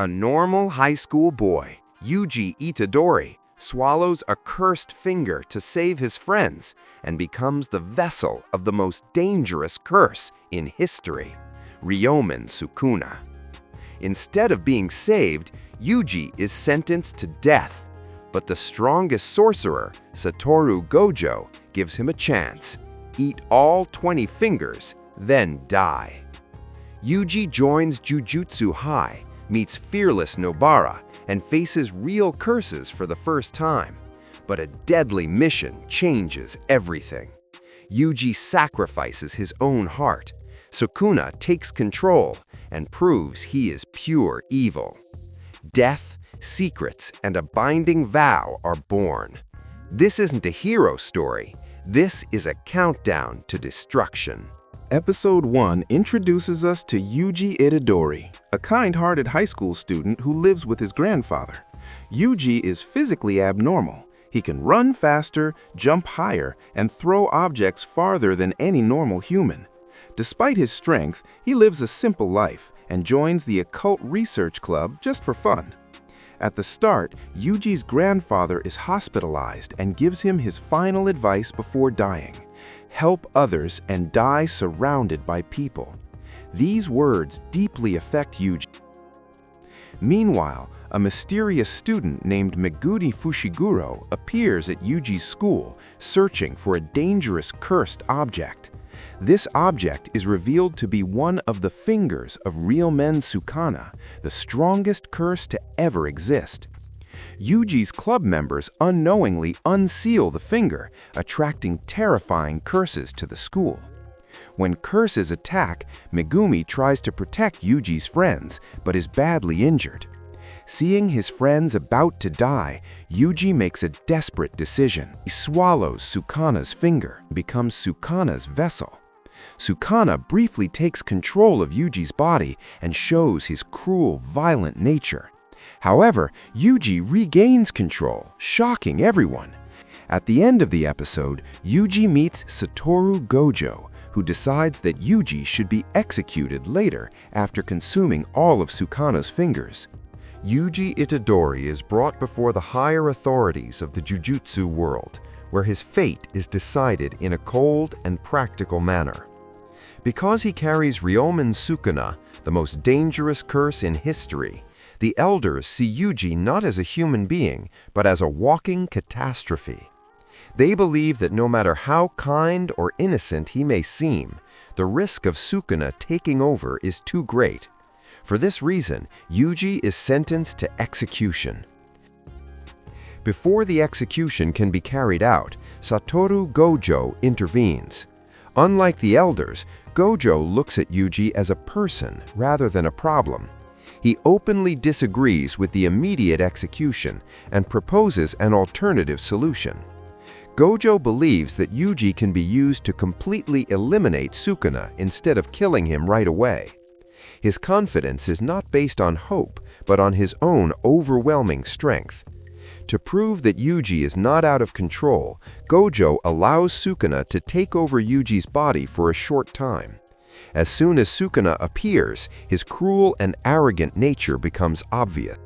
A normal high school boy, Yuji Itadori, swallows a cursed finger to save his friends and becomes the vessel of the most dangerous curse in history, Ryomen Sukuna. Instead of being saved, Yuji is sentenced to death, but the strongest sorcerer, Satoru Gojo, gives him a chance. Eat all 20 fingers, then die. Yuji joins Jujutsu High, meets fearless Nobara, and faces real curses for the first time. But a deadly mission changes everything. Yuji sacrifices his own heart. Sukuna takes control and proves he is pure evil. Death, secrets, and a binding vow are born. This isn't a hero story. This is a countdown to destruction. Episode 1 introduces us to Yuji Itadori, a kind-hearted high school student who lives with his grandfather. Yuji is physically abnormal. He can run faster, jump higher, and throw objects farther than any normal human. Despite his strength, he lives a simple life and joins the occult research club just for fun. At the start, Yuji's grandfather is hospitalized and gives him his final advice before dying: help others and die surrounded by people. These words deeply affect Yuji. Meanwhile, a mysterious student named Megumi Fushiguro appears at Yuji's school, searching for a dangerous cursed object. This object is revealed to be one of the fingers of Ryomen Sukuna, the strongest curse to ever exist. Yuji's club members unknowingly unseal the finger, attracting terrifying curses to the school. When curses attack, Megumi tries to protect Yuji's friends, but is badly injured. Seeing his friends about to die, Yuji makes a desperate decision. He swallows Sukuna's finger, becomes Sukuna's vessel. Sukuna briefly takes control of Yuji's body and shows his cruel, violent nature. However, Yuji regains control, shocking everyone. At the end of the episode, Yuji meets Satoru Gojo, who decides that Yuji should be executed later after consuming all of Sukuna's fingers. Yuji Itadori is brought before the higher authorities of the Jujutsu world, where his fate is decided in a cold and practical manner. Because he carries Ryomen Sukuna, the most dangerous curse in history, the elders see Yuji not as a human being, but as a walking catastrophe. They believe that no matter how kind or innocent he may seem, the risk of Sukuna taking over is too great. For this reason, Yuji is sentenced to execution. Before the execution can be carried out, Satoru Gojo intervenes. Unlike the elders, Gojo looks at Yuji as a person rather than a problem. He openly disagrees with the immediate execution and proposes an alternative solution. Gojo believes that Yuji can be used to completely eliminate Sukuna instead of killing him right away. His confidence is not based on hope, but on his own overwhelming strength. To prove that Yuji is not out of control, Gojo allows Sukuna to take over Yuji's body for a short time. As soon as Sukuna appears, his cruel and arrogant nature becomes obvious.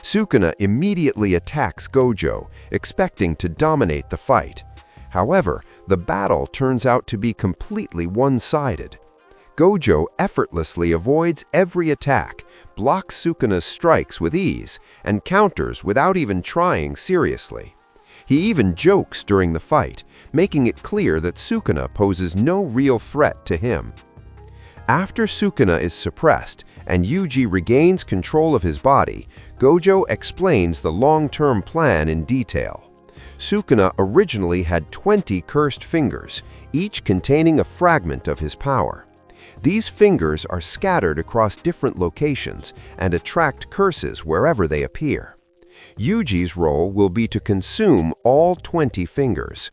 Sukuna immediately attacks Gojo, expecting to dominate the fight. However, the battle turns out to be completely one-sided. Gojo effortlessly avoids every attack, blocks Sukuna's strikes with ease, and counters without even trying seriously. He even jokes during the fight, making it clear that Sukuna poses no real threat to him. After Sukuna is suppressed and Yuji regains control of his body, Gojo explains the long-term plan in detail. Sukuna originally had 20 cursed fingers, each containing a fragment of his power. These fingers are scattered across different locations and attract curses wherever they appear. Yuji's role will be to consume all 20 fingers.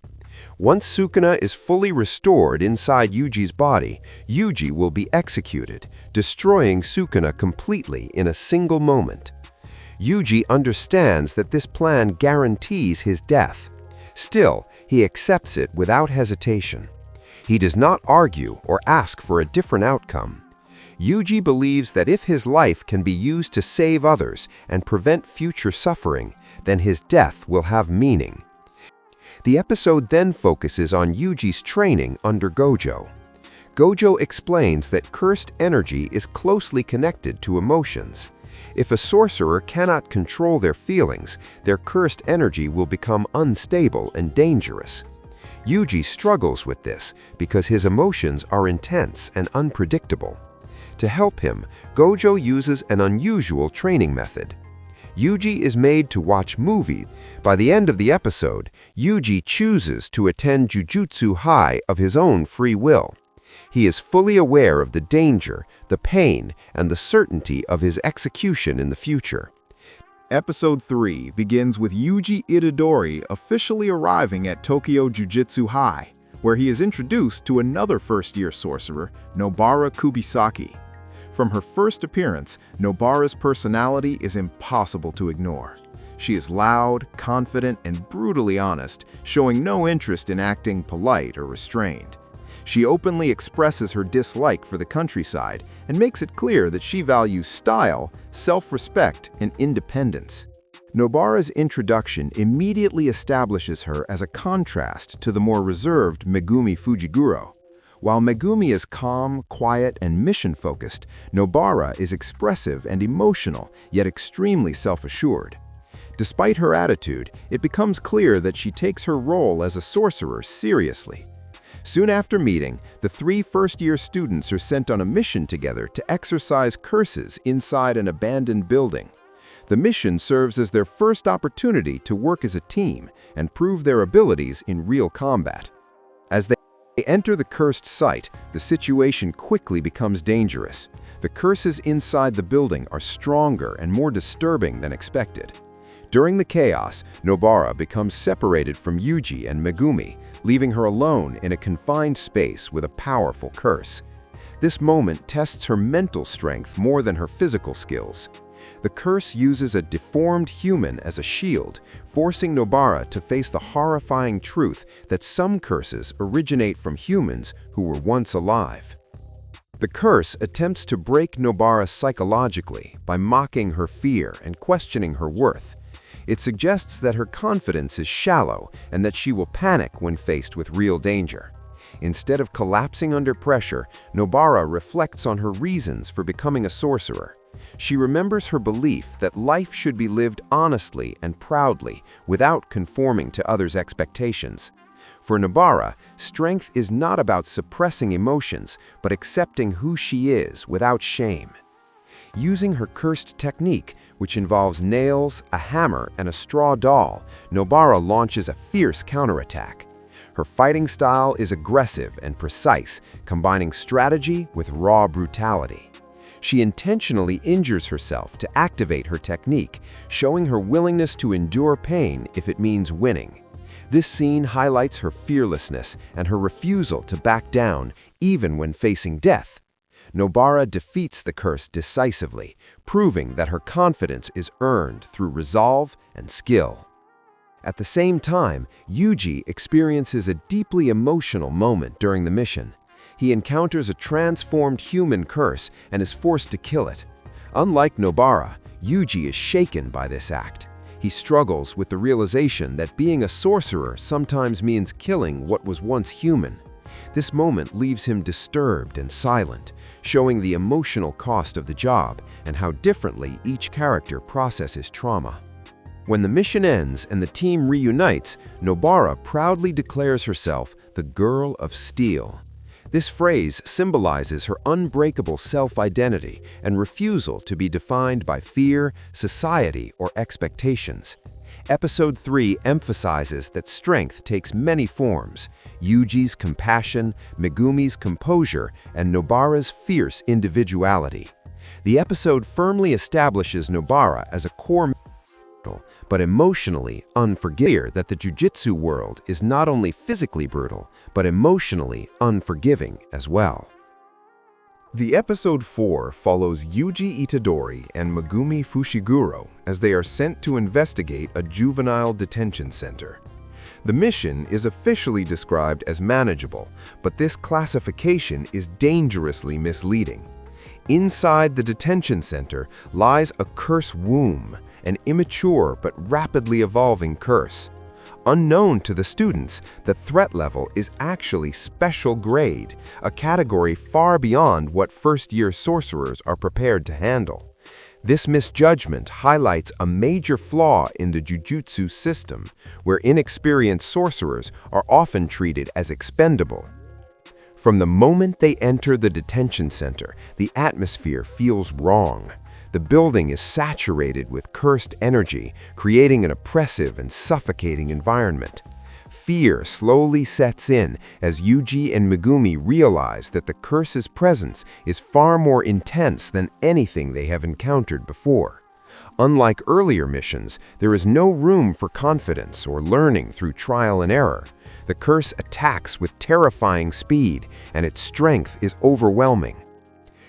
Once Sukuna is fully restored inside Yuji's body, Yuji will be executed, destroying Sukuna completely in a single moment. Yuji understands that this plan guarantees his death. Still, he accepts it without hesitation. He does not argue or ask for a different outcome. Yuji believes that if his life can be used to save others and prevent future suffering, then his death will have meaning. The episode then focuses on Yuji's training under Gojo. Gojo explains that cursed energy is closely connected to emotions. If a sorcerer cannot control their feelings, their cursed energy will become unstable and dangerous. Yuji struggles with this because his emotions are intense and unpredictable. To help him, Gojo uses an unusual training method. Yuji is made to watch movies. By the end of the episode, Yuji chooses to attend Jujutsu High of his own free will. He is fully aware of the danger, the pain, and the certainty of his execution in the future. Episode 3 begins with Yuji Itadori officially arriving at Tokyo Jujutsu High, where he is introduced to another first-year sorcerer, Nobara Kugisaki. From her first appearance, Nobara's personality is impossible to ignore. She is loud, confident, and brutally honest, showing no interest in acting polite or restrained. She openly expresses her dislike for the countryside and makes it clear that she values style, self-respect, and independence. Nobara's introduction immediately establishes her as a contrast to the more reserved Megumi Fujiguro. While Megumi is calm, quiet, and mission-focused, Nobara is expressive and emotional, yet extremely self-assured. Despite her attitude, it becomes clear that she takes her role as a sorcerer seriously. Soon after meeting, the 3 first-year students are sent on a mission together to exorcise curses inside an abandoned building. The mission serves as their first opportunity to work as a team and prove their abilities in real combat. As they enter the cursed site, the situation quickly becomes dangerous. The curses inside the building are stronger and more disturbing than expected. During the chaos, Nobara becomes separated from Yuji and Megumi, leaving her alone in a confined space with a powerful curse. This moment tests her mental strength more than her physical skills. The curse uses a deformed human as a shield, forcing Nobara to face the horrifying truth that some curses originate from humans who were once alive. The curse attempts to break Nobara psychologically by mocking her fear and questioning her worth. It suggests that her confidence is shallow and that she will panic when faced with real danger. Instead of collapsing under pressure, Nobara reflects on her reasons for becoming a sorcerer. She remembers her belief that life should be lived honestly and proudly without conforming to others' expectations. For Nobara, strength is not about suppressing emotions, but accepting who she is without shame. Using her cursed technique, which involves nails, a hammer, and a straw doll, Nobara launches a fierce counterattack. Her fighting style is aggressive and precise, combining strategy with raw brutality. She intentionally injures herself to activate her technique, showing her willingness to endure pain if it means winning. This scene highlights her fearlessness and her refusal to back down, even when facing death. Nobara defeats the curse decisively, proving that her confidence is earned through resolve and skill. At the same time, Yuji experiences a deeply emotional moment during the mission. He encounters a transformed human curse and is forced to kill it. Unlike Nobara, Yuji is shaken by this act. He struggles with the realization that being a sorcerer sometimes means killing what was once human. This moment leaves him disturbed and silent, showing the emotional cost of the job and how differently each character processes trauma. When the mission ends and the team reunites, Nobara proudly declares herself the Girl of Steel. This phrase symbolizes her unbreakable self-identity and refusal to be defined by fear, society, or expectations. Episode 3 emphasizes that strength takes many forms: Yuji's compassion, Megumi's composure, and Nobara's fierce individuality. The episode firmly establishes Nobara as a core but emotionally unforgiving, that the Jujutsu world is not only physically brutal, but emotionally unforgiving as well. The episode 4 follows Yuji Itadori and Megumi Fushiguro as they are sent to investigate a juvenile detention center. The mission is officially described as manageable, but this classification is dangerously misleading. Inside the detention center lies a curse womb, an immature but rapidly evolving curse. Unknown to the students, the threat level is actually special grade, a category far beyond what first-year sorcerers are prepared to handle. This misjudgment highlights a major flaw in the Jujutsu system, where inexperienced sorcerers are often treated as expendable. From the moment they enter the detention center, the atmosphere feels wrong. The building is saturated with cursed energy, creating an oppressive and suffocating environment. Fear slowly sets in as Yuji and Megumi realize that the curse's presence is far more intense than anything they have encountered before. Unlike earlier missions, there is no room for confidence or learning through trial and error. The curse attacks with terrifying speed, and its strength is overwhelming.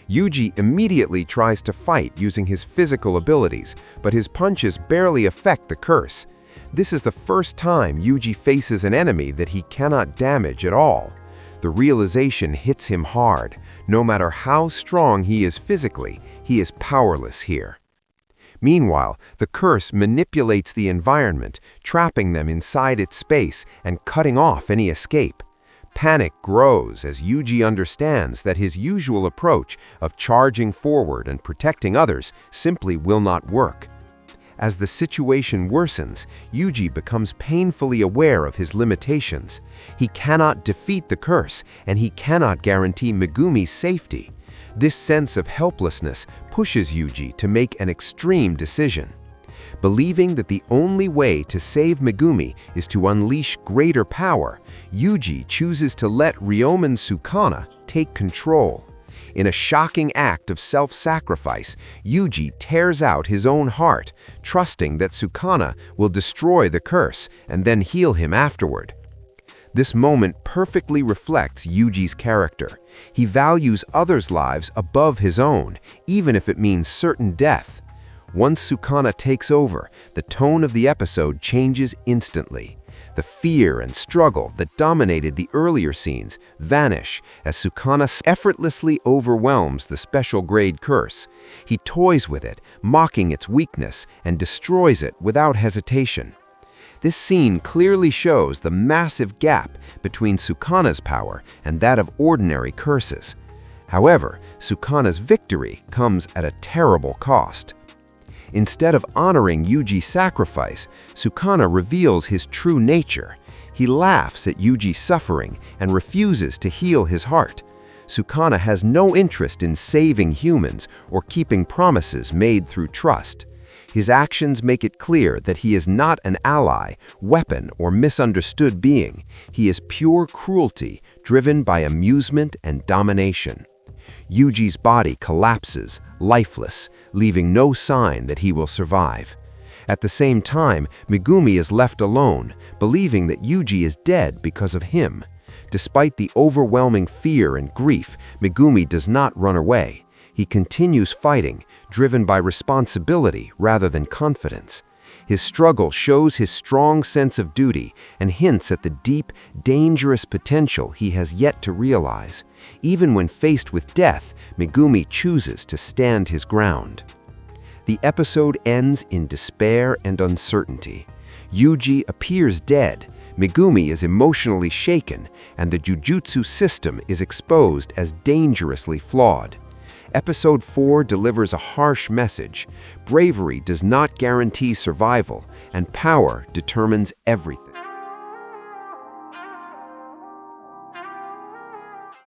Yuji immediately tries to fight using his physical abilities, but his punches barely affect the curse. This is the first time Yuji faces an enemy that he cannot damage at all. The realization hits him hard. No matter how strong he is physically, he is powerless here. Meanwhile, the curse manipulates the environment, trapping them inside its space and cutting off any escape. Panic grows as Yuji understands that his usual approach of charging forward and protecting others simply will not work. As the situation worsens, Yuji becomes painfully aware of his limitations. He cannot defeat the curse, and he cannot guarantee Megumi's safety. This sense of helplessness pushes Yuji to make an extreme decision. Believing that the only way to save Megumi is to unleash greater power, Yuji chooses to let Ryomen Sukuna take control. In a shocking act of self-sacrifice, Yuji tears out his own heart, trusting that Sukuna will destroy the curse and then heal him afterward. This moment perfectly reflects Yuji's character. He values others' lives above his own, even if it means certain death. Once Sukuna takes over, the tone of the episode changes instantly. The fear and struggle that dominated the earlier scenes vanish as Sukuna effortlessly overwhelms the special grade curse. He toys with it, mocking its weakness, and destroys it without hesitation. This scene clearly shows the massive gap between Sukuna's power and that of ordinary curses. However, Sukuna's victory comes at a terrible cost. Instead of honoring Yuji's sacrifice, Sukuna reveals his true nature. He laughs at Yuji's suffering and refuses to heal his heart. Sukuna has no interest in saving humans or keeping promises made through trust. His actions make it clear that he is not an ally, weapon, or misunderstood being. He is pure cruelty, driven by amusement and domination. Yuji's body collapses, lifeless, leaving no sign that he will survive. At the same time, Megumi is left alone, believing that Yuji is dead because of him. Despite the overwhelming fear and grief, Megumi does not run away. He continues fighting, driven by responsibility rather than confidence. His struggle shows his strong sense of duty and hints at the deep, dangerous potential he has yet to realize. Even when faced with death, Megumi chooses to stand his ground. The episode ends in despair and uncertainty. Yuji appears dead, Megumi is emotionally shaken, and the Jujutsu system is exposed as dangerously flawed. Episode 4 delivers a harsh message. Bravery does not guarantee survival, and power determines everything.